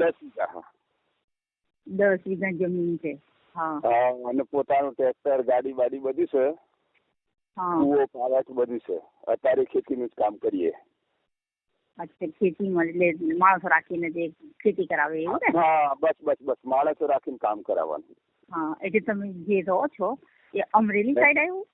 10 વીઘા. હા 10 વીઘા જમીન છે. હા હા, અને પોતાનું ટ્રેક્ટર ગાડી બાડી બધું છે. હા. કુવો પાવર બધું છે. અત્યારે ખેતીનું જ કામ કરીએ. અચ્છા, ખેતીમાં એટલે માણસો રાખીને જે ખેતી કરાવે એવું ને? હા બસ માણસો રાખીને કામ કરાવવાનું. હા, એટલે તમે જે રહો છો એ અમરેલી સાઈડ આવ્યું?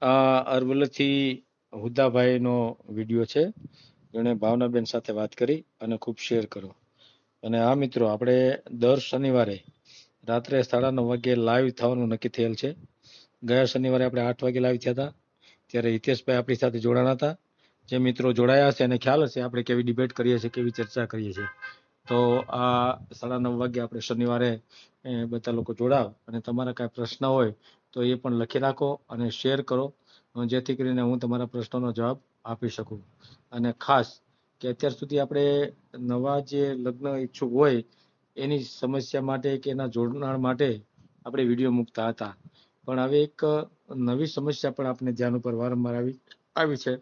આ અરવલ્લીથી હુદ્દાભાઈનો વિડીયો છે, જેણે ભાવનાબેન સાથે વાત કરી અને ખૂબ શેર કરો. અને આ મિત્રો, આપણે દર શનિવારે રાત્રે 9:30 વાગે લાઈવ થવાનું નક્કી થયેલ છે. ગયા શનિવારે આપણે 8 વાગે લાઈવ થયા હતા, ત્યારે હિતેશભાઈ આપણી સાથે જોડાણા હતા. જે મિત્રો જોડાયા હશે એને ખ્યાલ હશે આપણે કેવી ડિબેટ કરીએ છીએ, કેવી ચર્ચા કરીએ છીએ. તો આ 9:30 વાગે આપણે શનિવારે બધા લોકો જોડાવ, અને તમારા કાંઈ પ્રશ્ન હોય તો એ પણ લખી રાખો અને શેર કરો, જેથી કરીને હું તમારા પ્રશ્નોનો જવાબ આપી શકું. અને ખાસ કે અત્યાર સુધી આપણે નવા જે લગ્ન ઈચ્છુક હોય એની સમસ્યા માટે કે એના જોડાણ માટે આપણે વિડીયો મૂકતા હતા, પણ હવે એક નવી સમસ્યા પણ આપણે ધ્યાન ઉપર વારંવાર આવી છે.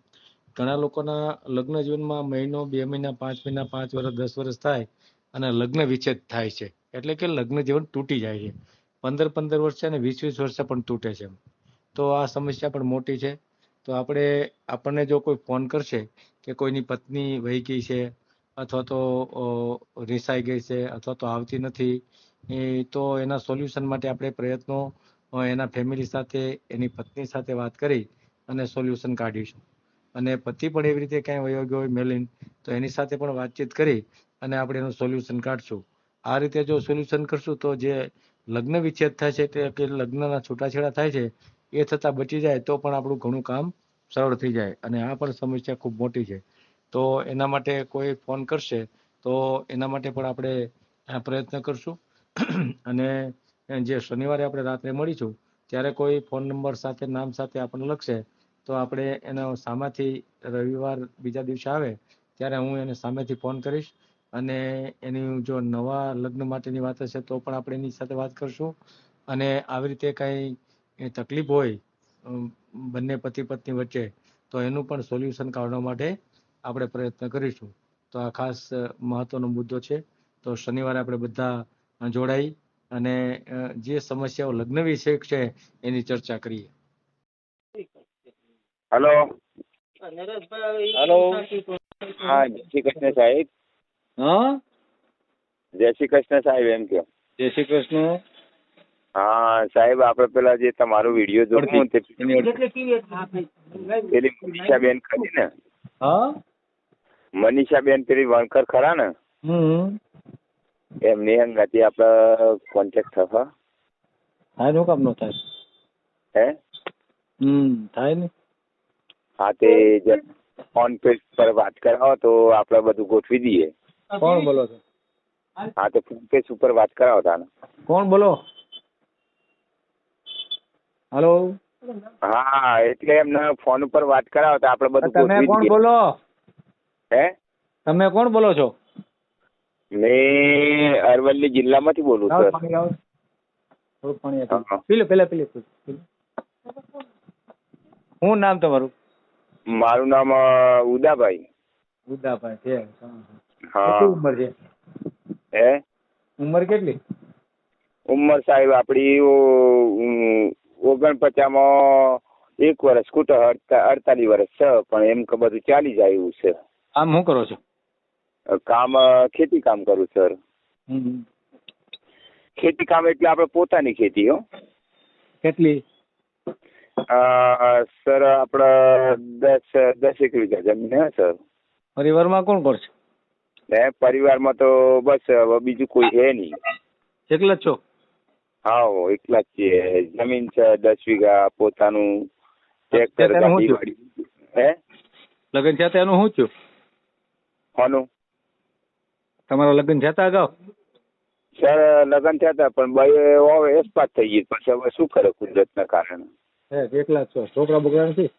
ઘણા લોકોના લગ્ન જીવનમાં મહિનો, 2 મહિના, 5 મહિના, 5 વર્ષ, 10 વર્ષ થાય અને લગ્ન વિચ્છેદ થાય છે, એટલે કે લગ્ન જીવન તૂટી જાય છે. 15 વર્ષે અને 20 વર્ષે પણ તૂટે છે. તો આ સમસ્યા પણ મોટી છે. તો આપણને જો કોઈ ફોન કરશે કે કોઈની પત્ની વહી ગઈ છે, અથવા તો રિસાઈ ગઈ છે, અથવા તો આવતી નથી, તો એના સોલ્યુશન માટે આપણે પ્રયત્નો એના ફેમિલી સાથે, એની પત્ની સાથે વાત કરી અને સોલ્યુશન કાઢીશું. અને પતિ પણ એવી રીતે ક્યાંય વયો ગયો હોય મેલીન, તો એની સાથે પણ વાતચીત કરી અને આપણે એનું સોલ્યુશન કાઢશું. આ રીતે જો સોલ્યુશન કરશું તો જે લગ્ન વિચ્છેદ થાય છે, કે લગ્નના છૂટાછેડા થાય છે, એ થતાં બચી જાય તો પણ આપણું ઘણું કામ સરળ થઈ જાય. અને આ પણ સમસ્યા ખૂબ મોટી છે. તો એના માટે કોઈ ફોન કરશે તો એના માટે પણ આપણે પ્રયત્ન કરશું. અને જે શનિવારે આપણે રાત્રે મળીશું ત્યારે કોઈ ફોન નંબર સાથે, નામ સાથે આપણને લખશે તો આપણે એનો સામેથી રવિવાર બીજા દિવસે આવે ત્યારે હું એને સામેથી ફોન કરીશ, અને એની જો નવા લગ્ન માટેની વાત હશે તો પણ આપણે એની સાથે વાત કરશું. અને આવી રીતે કાંઈ તકલીફ હોય બંને પતિ પત્ની વચ્ચે તો એનું પણ સોલ્યુશન કાઢવા માટે આપણે પ્રયત્ન કરીશું. તો આ ખાસ મહત્વનો મુદ્દો છે. તો શનિવારે આપણે બધા જોડાઈ અને જે સમસ્યાઓ લગ્ન વિશે છે એની ચર્ચા કરીએ. હલો. હલો. હા, જય શ્રી કૃષ્ણ સાહેબ. હા, જય શ્રી કૃષ્ણ સાહેબ. એમ કહો. જય શ્રી કૃષ્ણ. હા સાહેબ, આપણે પેલા જે તમારો વિડીયો જોયો તે પેલી મનીષાબેન ખરી ને? હા, મનીષાબેન પેલી વણકર ખરા ને? એમની અંગાથી આપણે કોન્ટેક્ટ થશે? થાય નું કામ ન થાય? હે? થાય ને. હા, તે ફોન પે પર વાત કરાવો તો આપણે બધું ગોઠવી દઈએ. કોણ બોલો છો? હા, તો ફોન પે ઉપર વાત કરાવો તાને. કોણ બોલો? હલો. હા, એટલે એમને ફોન ઉપર વાત કરાવો તો આપણે બધું તમે ગોઠવી કોણ દઈએ. બોલો? હે? તમે કોણ બોલો છો? મેં અરવલ્લી જિલ્લામાંથી બોલું સર. શું નામ તમારું? મારું નામ ઉદાભાઈ. ઉદાભાઈ છે. હા. કેટલી ઉંમર છે? હે? ઉંમર કેટલી? ઉંમર સાહેબ આપણી 49માં 1 વર્ષ ખૂટે 48 વર્ષ છે, પણ એમ કે બધું ચાલી જાય એવું છે. આમ શું કરો છો? કામ ખેતી કામ કરું સર. ખેતી કામ એટલે આપણે પોતાની ખેતી. હો. કેટલી? સર આપણે 10 વીઘા જમીન હે સર. પરિવારમાં કોણ કોણ છે? ને પરિવારમાં તો બસ હવે બીજું કોઈ છે નહીં. એકલા જ છો? હા, એકલા જ છીએ. જમીન છે 10 વીઘા, પોતાનું ટ્રેક્ટર, ગાડી વાડી. હે લગ્ન થયા એનું શું થયું? કોનું? તમારા લગ્ન થયા અગાઉ? સર લગ્ન થયા હતા પણ હવે એક્સપાયર થઈ ગઈ. પછી હવે શું કરે કુદરતના કારણે. એકલા જ છો? છોકરા બોકરા નથી?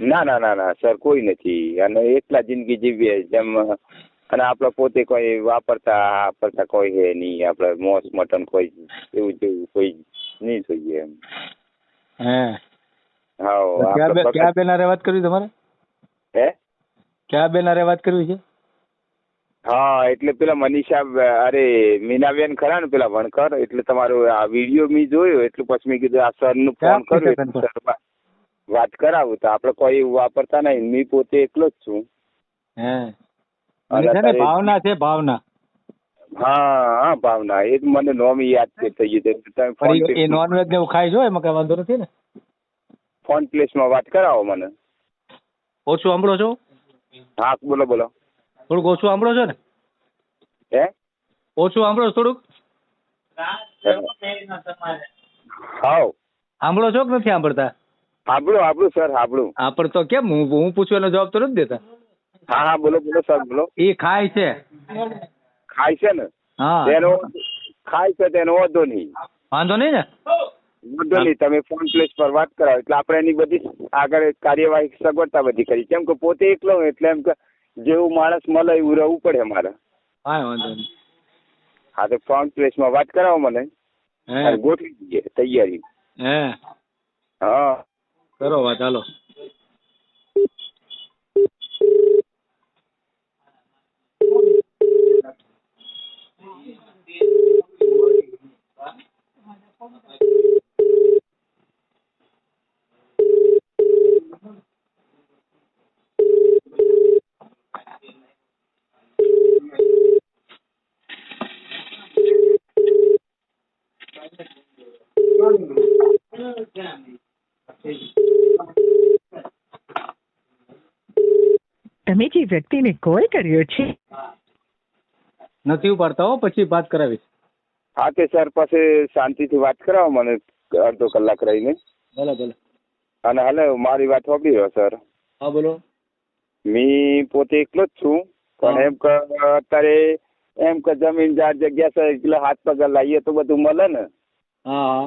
ના ના ના ના સર, કોઈ નથી. અને એકલા જિંદગી જીવીએ જેમ. અને આપણે પોતે કોઈ વાપરતા કોઈ છે નહીં. આપણે મોસ મટન કોઈ એવું જેવું કોઈ નહીં જોઈએ એમ. હા. ક્યાં બેના વાત કરવી તમારે? હે ક્યાં બેના વાત કરવી છે? હા, એટલે પેલા મનીષા, અરે મીનાબેન ખરા ને પેલા વણકર, એટલે તમારો આ વિડીયો મેં જોયો એટલે પછી મેં કીધું આ સરનું ફોન કર્યો સર વાત કરાવું. તો આપણે કોઈ વાપરતા નહીં. મેં પોતે એકલો જ છું. ભાવના છે, ભાવના. હા હા, ભાવના. એ મને નોમ યાદ થઈ ગયું. એ નોનવેજ ને એવું ખાઈ જો એમાં કઈ વાંધો નથી ને? ફોન પ્લેસમાં વાત કરાવો મને. ઓછું સાંભળો છો? હા બોલો બોલો. થોડુંક ઓછું સાંભળો છો ને? હે ઓછું સાંભળો થોડુંક? હાઉ સાંભળો છો કે નથી સાંભળતા? સાંભળું સર, સાંભળું. હા, પણ તો કેમ હું પૂછું એનો જવાબ તો નથી દેતા? હા હા, બોલો બોલો સર, બોલો. એ ખાય છે. ખાય છે ને? હા, ખાય છે તેનો વાંધો નહીં. વાંધો નહીં ને? વાંધો નહીં. તમે ફોન પ્લેસ પર વાત કરાવો એટલે આપણે એની બધી આગળ કાર્યવાહી સગવડતા બધી કરી. કેમ કે પોતે એકલો એટલે એમ કે જેવું માણસ મળે એવું રહેવું પડે મારે. હા, વાંધો નહીં. હા, તો ફોન પ્લેસમાં વાત કરાવો મને. ગોઠવી દઈએ તૈયારી. હા, કરો વાત. હાલો. તમે જે વ્યક્તિને કોલ કર્યો છે નથી ઉપાડતા હો, પછી વાત કરાવીશ. હા તે સર પછી શાંતિથી વાત કરાવો મને અડધો કલાક રહીને. ભલે ભલે. અને હાલે મારી વાત સાંભળી રહ્યો સર. હા બોલો. મેં પોતે એકલો જ છું પણ એમ કે અત્યારે એમ કે જમીન જાર જગ્યા છે એટલે હાથ પગાર લાવીએ તો બધું મળે ને. હા.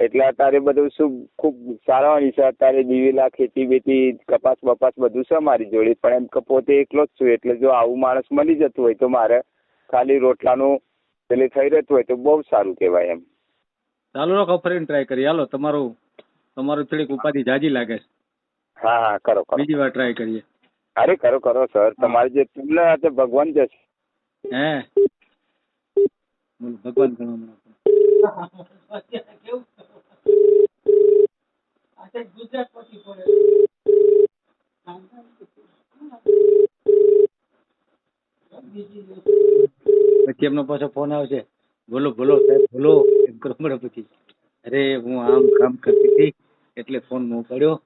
એટલે અત્યારે બધું શું ખૂબ સારાવાની છે. અત્યારે દિવેલા, ખેતી બેતી, કપાસ બપાસ બધું છે મારી જોડે. પણ એમ કે પોતે એકલો જ છું એટલે જો આવું માણસ મળી જતું હોય તો મારે ખાલી રોટલાનું પેલી થઈ રહેતું હોય તો બહુ સારું કહેવાય એમ. ચાલો રોક ફરીને ટ્રાય કરીએ. હાલો, તમારું થોડીક ઉપાધિ જાજી લાગે છે. હા હા, કરો કરો. બીજી વાર ટ્રાય કરીએ. અરે કરો સર. તમારે જે તમને ભગવાન જશે. ભગવાન ઘણો પછી એમનો પાછો ફોન આવશે. બોલો સાહેબ, બોલો એમ કરો મને પછી. અરે હું આમ કામ કરતી હતી એટલે ફોન ન ઉપાડ્યો.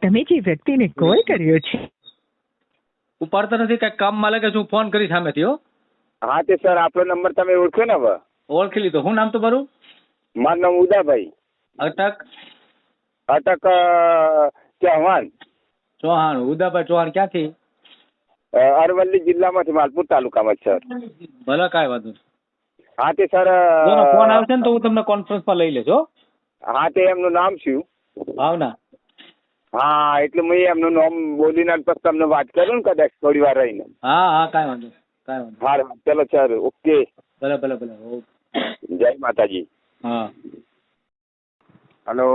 તમે જે વ્યક્તિને કોલ કર્યો છે ઉપાડતા નથી. કઈ કામમાં લાગે છે. હું ફોન કરી સામેથી. હો હા તે સર આપણો નંબર તમે ઓળખ્યો ને? હવે ઓળખી લીધો. શું નામ તમારું? મારું નામ ઉદાભાઈ. અટક ચૌહાણ. ઉદાભાઈ ચૌહાણ. ક્યાંથી? અરવલ્લી જિલ્લામાંથી, માલપુર તાલુકામાં સર. ભલે, કાંઈ વાંધો નહીં. હા તે સર ફોન આવશે ને તો હું તમને કોન્ફરન્સમાં લઈ લેજો. હા તે એમનું નામ શું? ભાવના. હા, એટલે મેં એમનું નામ બોલીને પછી તમને વાત કરું ને કદાચ થોડી વાર રહીને. હા, કાંઈ વાંધો. હા ચલો સર, ઓકે. ભલે. જય માતાજી. હા. હલો.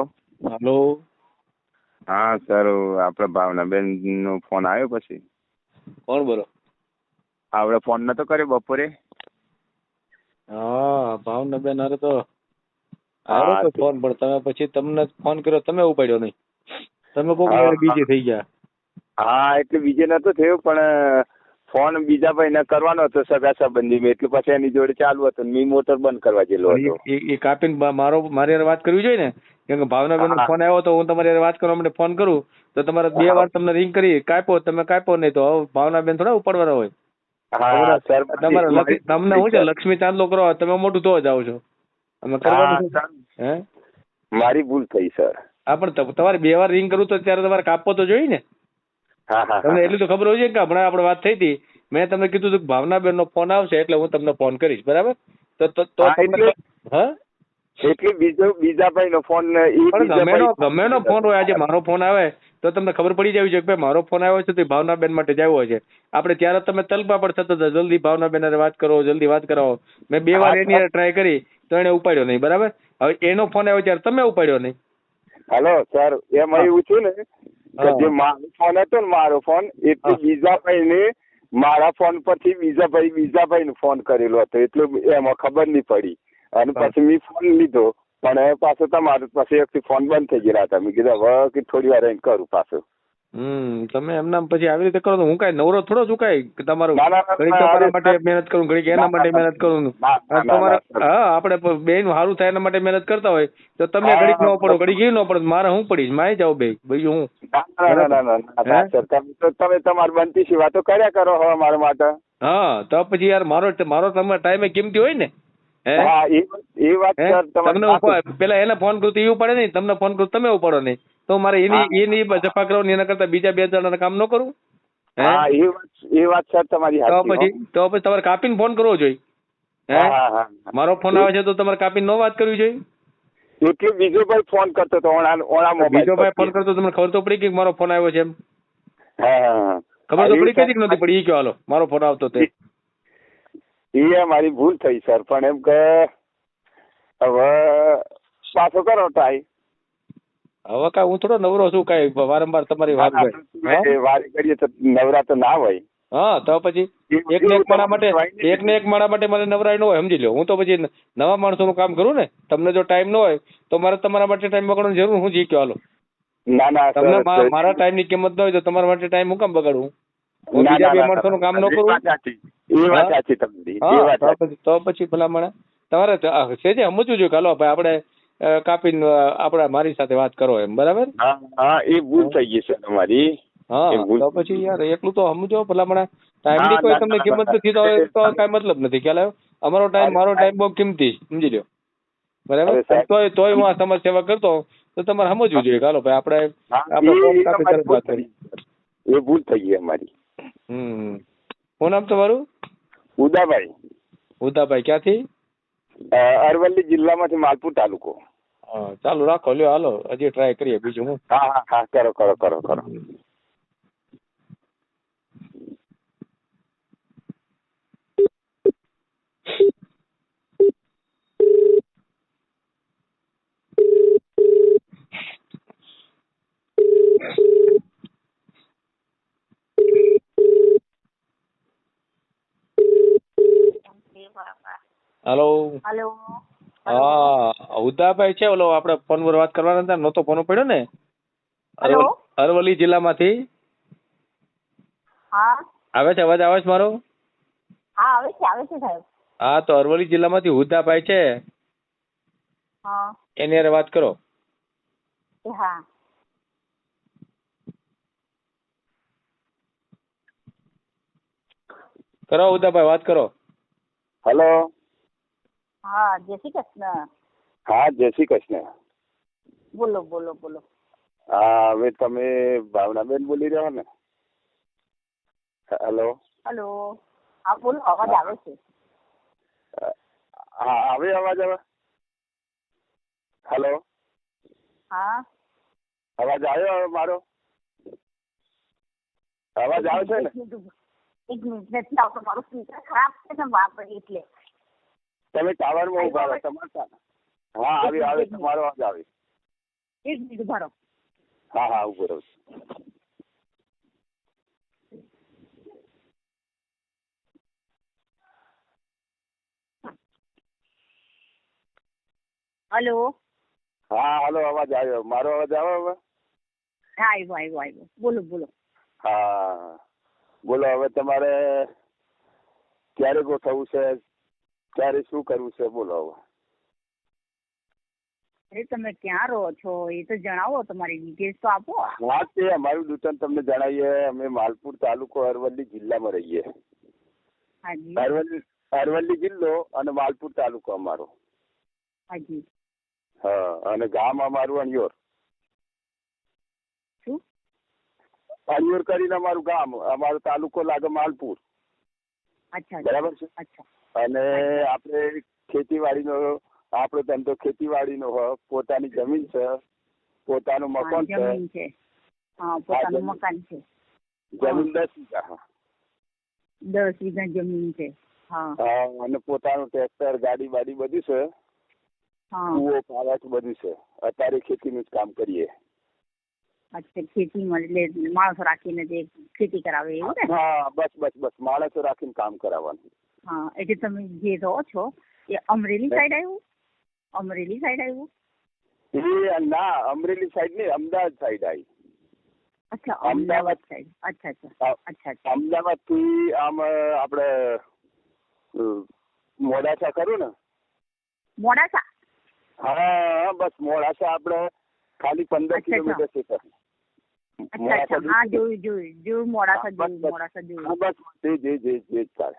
હા સર, આપણે ભાવનાબેન નો ફોન આવ્યો પછી. કોણ બોલો? આપણે ફોન નતો કર્યો બપોરે? હા, ભાવનાબેન અરે તો આવ્યો તો ફોન, પણ તમે પછી તમને ફોન કર્યો તમે ઉપાડ્યો નહીં. તમે કોક બીજી થઈ ગયા. હા, એટલે બીજે નતો થયો પણ ફોન બીજા ભાઈને કરવાનો હતો સગા સંબંધીમાં, એટલે પછી એની જોડે ચાલુ હતો, મેં મોટર બંધ કરવા ગયેલો હતો. એ કાપીને મારી હારે વાત કરવી જોઈએ ને, કેમ કે ભાવનાબેન નો ફોન આવ્યો તો હું તમારી હારે વાત કરવા માટે ફોન કરું તો તમારે 2 વાર તમને રિંગ કરી, કાપ્યો તમે કાપ્યો નહીં તો ભાવનાબેન થોડા ઉપાડવાના હોય. હા સર, તમારે તમને શું છે લક્ષ્મી ચાંદલો કરો, તમે મોટું તો જાઓ છો, અમે કરવાનું છે. હે મારી ભૂલ થઈ સર. હા પણ તમારે 2 વાર રિંગ કરું તો ત્યારે તમારે કાપવો તો જોઈએ ને. તમને એટલી તો ખબર હોય છે કે હમણાં આપણે વાત થઈ હતી, મેં તમને કીધું હતું કે ભાવનાબેન નો ફોન આવશે એટલે હું તમને ફોન કરીશ, બરાબર? તો તમને એટલે બીજા ભાઈ નો ફોન, ગમેનો ફોન હોય, આજે મારો ફોન આવે તો તમને ખબર પડી જવી છે કે ભાઈ મારો ફોન આવ્યો છે તો ભાવનાબેન માટે જ આવ્યો છે. આપણે ત્યારે તમે તલપા પણ થતા હતા, જલ્દી ભાવનાબેન હારે વાત કરો, જલ્દી વાત કરાવો. મેં 2 વાર એની હારે ટ્રાય કરી તો એને ઉપાડ્યો નહીં, બરાબર? હવે એનો ફોન આવ્યો ત્યારે તમે ઉપાડ્યો નહીં. હેલો સર, એમાં એવું છે ને કે જે મારો ફોન હતો ને, મારો ફોન એટલે બીજા ભાઈ ને મારા ફોન પરથી બીજા ભાઈ નો ફોન કરેલો હતો, એટલે એમાં ખબર નહીં પડી અને પછી મેં ફોન લીધો પણ પાછો તમારો પછી એક ફોન બંધ થઈ ગયેલા હતા. મેં કીધું હવે કે થોડી વાર રહીને કરું પાછું. તમે એમના પછી આવી રીતે કરો તો હું કઈ નવરો થોડો છું કઈ તમારું ઘડીક તમારા માટે મહેનત કરું, ઘડીક એના માટે મહેનત કરું. તમારે આપણે બેન સારું થાય એના માટે મહેનત કરતા હોય તો તમે ઘડીક ન પડો, ઘડીક એ ન પડો, મારે હું પડીશ, માય જાવ બે બીજું હું. તમે તમારી બનતી છે વાતો કર્યા કરો હવે મારા માટે. હા તો પછી યાર મારો તમારા ટાઈમે કિંમતી હોય ને. તમને પેલા એને ફોન કરું તો એ ઉપાડે નહીં, તમને ફોન કરું તમે ઉપાડો નહીં, તો મારે એની જફા કરવાની, એના કરતા બીજા 2 જણાના કામ ન કરું. એ વાત સર તમારી. તો પછી તમારે કાપીને ફોન કરવો જોઈએ. મારો ફોન આવે છે તો તમારે કાપીને ન વાત કરવી જોઈએ. એટલે બીજો ભાઈ ફોન કરતો હતો, બીજો ભાઈ ફોન કરતો તમને ખબર તો પડી કે મારો ફોન આવ્યો છે એમ? ખબર તો પડી કે નથી પડી? એ કયો હાલો મારો ફોન આવતો તે એ મારી ભૂલ થઈ સર, પણ એમ કે હવે પાછો કરો ટ્રાય. હવે કઈ હું થોડો નવરો છું કઈ વારંવાર તમારી વાત વારે કરીએ તો નવરા તો ના હોય. હા તો પછી એકને એક માણા માટે મને નવરાય ન હોય, સમજી લો. હું તો પછી નવા માણસોનું કામ કરું ને, તમને જો ટાઈમ ન હોય તો મારે તમારા માટે ટાઈમ બગાડવાની જરૂર હું જી કયો હાલો. ના તમને મારા ટાઈમ ની કિંમત ન હોય તો તમારા માટે ટાઈમ હું કામ બગાડવું? હું બીજા 2 માણસોનું કામ ન કરું તો પછી ભલામણ તમારે છે જે સમજવું જોઈએ કે હાલો ભાઈ આપણે કાપીને આપણે મારી સાથે વાત કરો એમ, બરાબર? હા એ ભૂલ થઈ ગઈ છે તમારી. હા તો પછી યાર એટલું તો સમજો ભલામણ. ટાઈમ ની કોઈ તમને કિંમત નથી તો કઈ મતલબ નથી. ખ્યાલ આવ્યો? અમારો ટાઈમ મારો ટાઈમ બહુ કિંમતી, સમજી લો, બરાબર? તોય હું આ સમાજ સેવા કરતો તો તમારે સમજવું જોઈએ કે હાલો ભાઈ આપણે ફોન કાપી તરત વાત કરી. એ ભૂલ થઈ ગઈ અમારી. શું નામ તમારું? ઉદાભાઈ. ઉદાભાઈ ક્યાંથી? અરવલ્લી જિલ્લામાંથી, માલપુર તાલુકો. ચાલુ રાખો, લ્યો હાલો હજી ટ્રાય કરીએ બીજું હું. હા કરો. હેલો. હા ઉદાભાઈ છે, ઓલો આપણે ફોન પર વાત કરવાના હતા, નહોતો ફોન પડ્યો ને? અરવલ્લી જિલ્લામાંથી. આવે છે અવાજ? આવે છે મારો? આવે છે સાહેબ. હા તો અરવલ્લી જિલ્લામાંથી ઉદાભાઈ છે, એની હારે વાત કરો. હા કરો ઉદાભાઈ, વાત કરો. હેલો. હા જય શ્રી કૃષ્ણ. હા જય શ્રી કૃષ્ણ. બોલો. હા હવે તમે ભાવનાબેન બોલી રહ્યા ને? હેલો. હા બોલો, અવાજ આવે છે. હા આવે અવાજ? આવે? હેલો. હા અવાજ આવ્યો હવે મારો? અવાજ આવે છે ને? એક મિનિટ નથી આવતો, મારું સ્પીકર ખરાબ છે ને વાપરે એટલે. તમે ટાવરમાં ઉભા રહો તમારા. હા આવે તમારો અવાજ આવે. એક મિનિટ ઉભા રહો. હા ઉભો રહું. હેલો. હા હેલો, અવાજ આવ્યો. મારો અવાજ આવે હવે? આવ્યો. બોલો. હા બોલો હવે તમારે ક્યારે ગોઠવવું છે, ક્યારે શું કરવું છે, બોલો હવે. અરે તમે ક્યાં રહો છો એ તો જણાવો, તમારી ડિટેલ્સ તો આપો. હા, તે અમારું દુકાન તમને જણાવીએ. અમે માલપુર તાલુકો અરવલ્લી જિલ્લામાં રહીએ. હાજી. અરવલ્લી જિલ્લો અને માલપુર તાલુકો અમારો. હાજી. હા, અને ગામ અમારું અણિયોર. શું? અણિયોર કરીને અમારું ગામ, અમારો તાલુકો લાગે માલપુર. અચ્છા. બરાબર છે. અચ્છા. અને આપણે ખેતીવાડીનો, આપણો ધંધો ખેતીવાડીનો હોય. પોતાની જમીન છે, પોતાનું મકાન છે. જમીન છે. હા, પોતાનું મકાન છે. જમીન 10 વીઘા. 10 વીઘા જમીન છે. હા. અને પોતાનું ટ્રેક્ટર, ગાડી બાડી બધું છે. કુવો, પાવર બધું છે. અત્યારે ખેતીનું જ કામ કરીએ. અચ્છા, ખેતીમાં એટલે માણસો રાખીને જે ખેતી કરાવે એવું ને? હા, બસ માણસો રાખીને કામ કરાવવાનું. હા, એટલે તમે જે રહો છો એ અમરેલી સાઈડ આવ્યું? અમરેલી સાઈડ આવ્યું? એ ના, અમરેલી સાઈડ નહીં, અમદાવાદ સાઈડ આવી. અચ્છા, અમદાવાદ સાઈડ. અચ્છા. અમદાવાદ થી આમ આપણે મોડાસા ખરું ને? મોડાસા? હા, બસ મોડાસા આપણે ખાલી 15 કિલોમીટર છે. અચ્છા. હા, જોયું મોડાસા જોયું. બસ જે ચાલે.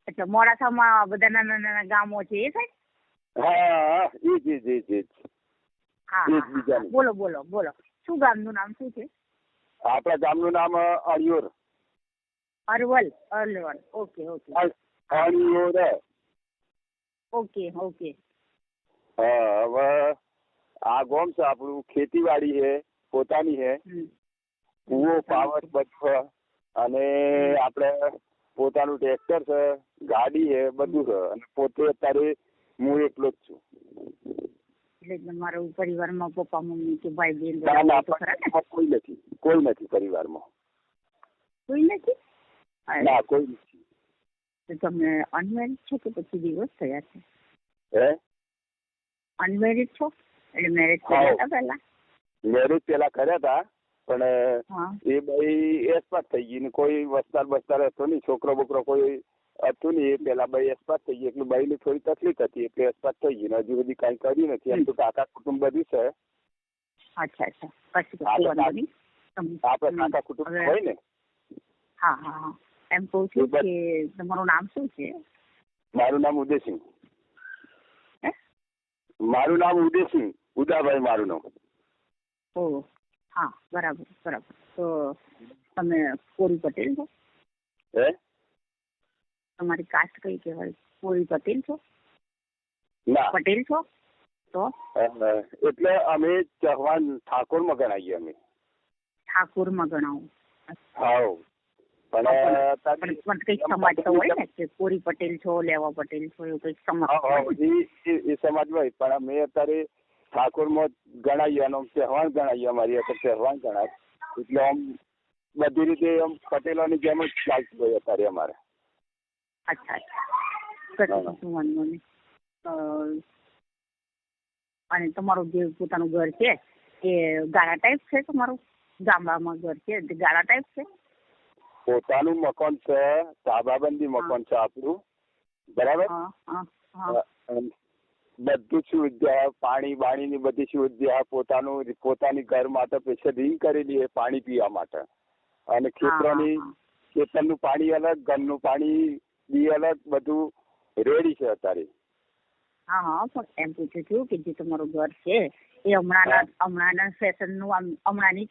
અચ્છા, મોડાસામાં બધા નાના નાના ગામો છે એ સાઈડ? હા, એ હા. બોલો. શું ગામનું નામ શું છે? આપણા ગામનું નામ અણિયોર. અરવલ. ઓકે. અણિયોર. ઓકે. હા, હવે આ ગામ છે આપણું, ખેતીવાડી છે, પોતાની છે, કુવો, પાવર બધું, અને આપણે પોતાનું ટ્રેક્ટર છે, ગાડી છે, બધું છે. અને પોતે અત્યારે હું એકલો જ છું. એટલે તમારા પરિવારમાં પપ્પા, મમ્મી કે ભાઈ બહેન કોઈ નથી પરિવારમાં. કોઈ નથી? ના, કોઈ નથી. તો તમે અનમેરિડ છો કે પછી ડિવોર્સ થયા છે? હે? અનમેરિડ છો એટલે મેરેજ કર્યા હતા પહેલા? મેરેજ પેલા કર્યા હતા, પણ એ ભાઈ એક્સપાયર થઈ ગઈ ને કોઈ વસ્તાર હતો નહીં, છોકરો બોકરો કોઈ હતું નહીં. એ પેલા ભાઈ એક્સપાયર થઈ ગઈ, એટલે ભાઈ ની થોડી તકલીફ હતી એટલે એક્સપાયર થઈ ગઈ. હજુ સુધી કઈ કર્યું નથી. એમ તો કાકા કુટુંબ બધું છે. અચ્છા. આપણે કાકા કુટુંબ હોય ને. હા. એમ કહું છું કે તમારું નામ શું છે? મારું નામ ઉદયસિંહ. મારું નામ ઉદયસિંહ, ઉદાભાઈ મારું નામ. ઓહ, હા, બરાબર. તો તમે કોરી પટેલ છો? હે? તમારી કાસ્ટ કઈ કહેવાય? કોરી પટેલ છો? ના. પટેલ છો તો? એટલે અમે ચૌહાણ ઠાકોરમાં ગણાઈએ. અમે ઠાકોરમાં ગણાવો? હા. પણ કઈક સમાજ તો હોય ને કે કોરી પટેલ છો, લેવા પટેલ છો, એવું કઈક સમાજ. એ સમાજ હોય, પણ અમે અત્યારે ઠાકોરમાં ગણાઈએ અને ચૌહાણ ગણાઈએ. અમારી અત્યારે ચૌહાણ ગણાય. એટલે આમ બધી રીતે આમ પટેલોની જેમ જ ચાલતું હોય અત્યારે અમારે. અચ્છા. કશું વાંધો નહીં. અને તમારું જે પોતાનું ઘર છે એ ગાળા ટાઈપ છે? તમારું ગામડામાં ઘર છે ગાળા ટાઈપ છે? પોતાનું મકાન છે, ધાબાબંધી મકાન છે આપણું. બરાબર. બધું સુવિધા, પાણી બાણીની બધી સુવિધા, પોતાની ઘર માટે પૈસા રિંગ કરેલી પાણી પીવા માટે. અને ખેતરનું પાણી અલગ, ઘરનું પાણી બી અલગ, બધું રેડી છે અત્યારે. હા, પણ એમ પૂછું છું કે જે તમારું ઘર છે એ હમણાંના ફેશનનું, હમણાંની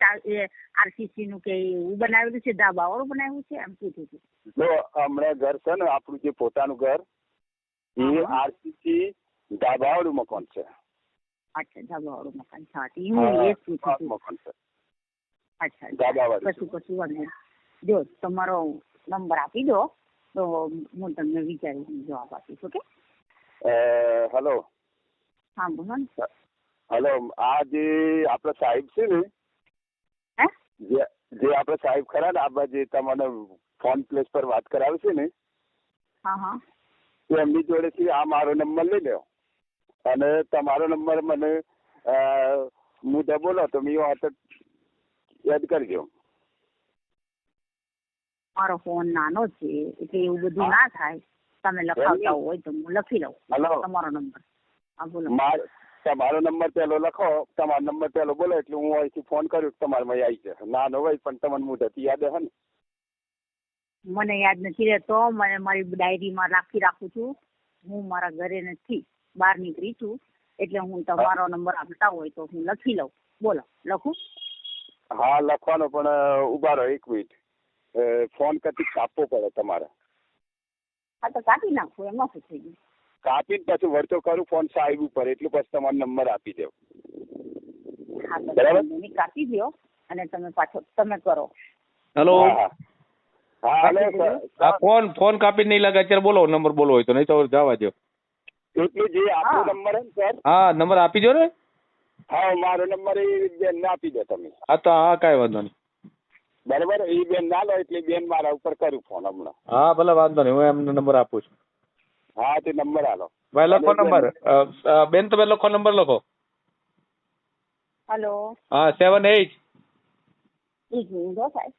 આરસીસી નું કે એવું બનાવેલું છે, ધાબાવાળું બનાવ્યું છે? એમ પૂછું છું. જો હમણાં ઘર છે ને આપણું જે પોતાનું ઘર, એ આરસીસી ધાબાવાળું મકાન છે. અચ્છા, ધાબાવાળું મકાન છે. અચ્છા, ધાબાવાળું. કશું વાંધો. જો તમારો નંબર આપી દો તો હું તમને વિચારીને જવાબ આપીશ. ઓકે? હેલો. હા, બોલો ને. હેલો, આ જે આપડે સાહેબ છે ને, જે આપડે સાહેબ ખરા ને, આ જે તમને ફોન પ્લેસ પર વાત કરાવે છે ને, એમની જોડેથી આ મારો નંબર લઈ લો અને તમારો નંબર મને મુદ્દે બોલો તો મેં વાત એડ કરજો. મારો ફોન નાનો છે એટલે એવું બધું ના થાય. તમે લખાવતા હોય તો હું લખી લઉં તમારો નંબર. હા બોલો. તમારો નંબર પેલો લખો, તમારો નંબર પેલો બોલો એટલે હું અહીંથી ફોન કર્યો તમારે માં આવી જાય. નાનો હોય પણ તમને મોઢેથી યાદ હે ને? મને યાદ નથી રહેતો. મને મારી ડાયરીમાં રાખું છું. હું મારા ઘરે નથી, બહાર નીકળી છું, એટલે હું તમારો નંબર આપતા હોય તો હું લખી લઉં. બોલો, લખું? હા લખવાનો, પણ ઉભા રહો 1 મિનિટ. ફોન કદી કાપવો પડે તમારે. હા તો કાપી નાખું, એમાં શું થઈ ગયું? કાપીને પછી વળતો કરું ફોન સાહેબ ઉપર, એટલું પછી તમારો નંબર આપી દેવો. હા તો બરાબર, કાપી દો અને તમે કરો. હેલો. હા ફોન કાપી નહીં લાગે અત્યારે. બોલો નંબર બોલો હોય તો, નહીં તો જવા દો. એટલું જે આપણો નંબર હે ને સર? હા નંબર આપી દો ને. હા મારો નંબર એ બેન આપી દો તમે. હા તો હા કાંઈ વાંધો નહીં. બરાબર, એ બેન ના લો એટલે બેન મારા ઉપર કરું ફોન હમણાં. હા ભલે વાંધો નહીં, હું એમને નંબર આપું છું. હા તે નંબર આલો ભાઈ. લખો નંબર. બેન તમે લખો નંબર લખો. હેલો. હા 78. 1 મિનિટ હો સાહેબ.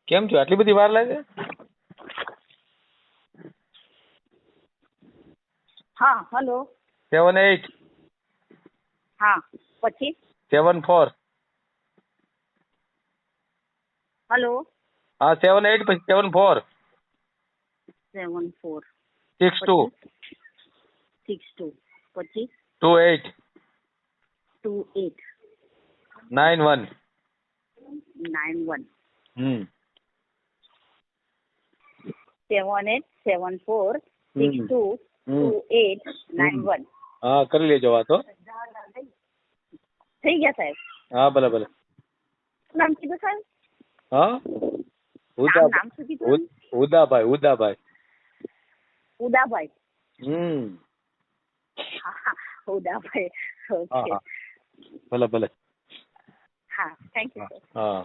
કેમ છો? આટલી બધી વાર લાગે? હા હેલો. 78. હા પછી 74. હેલો. હા 78 પછી 74. 74 62 62 પછી 28 28 91. 91. 7874 62 28 91. હા કરી લેજો વાત. હો થઈ ગયા સાહેબ? હા ભલે ભલે. શું નામ કીધું સાહેબ? હા નામ શું કીધું? ઉદાભાઈ. ઉદાભાઈ. હા ઉદાભાઈ. ઓકે. ભલે ભલે. હા થેન્ક યુ સર. હા.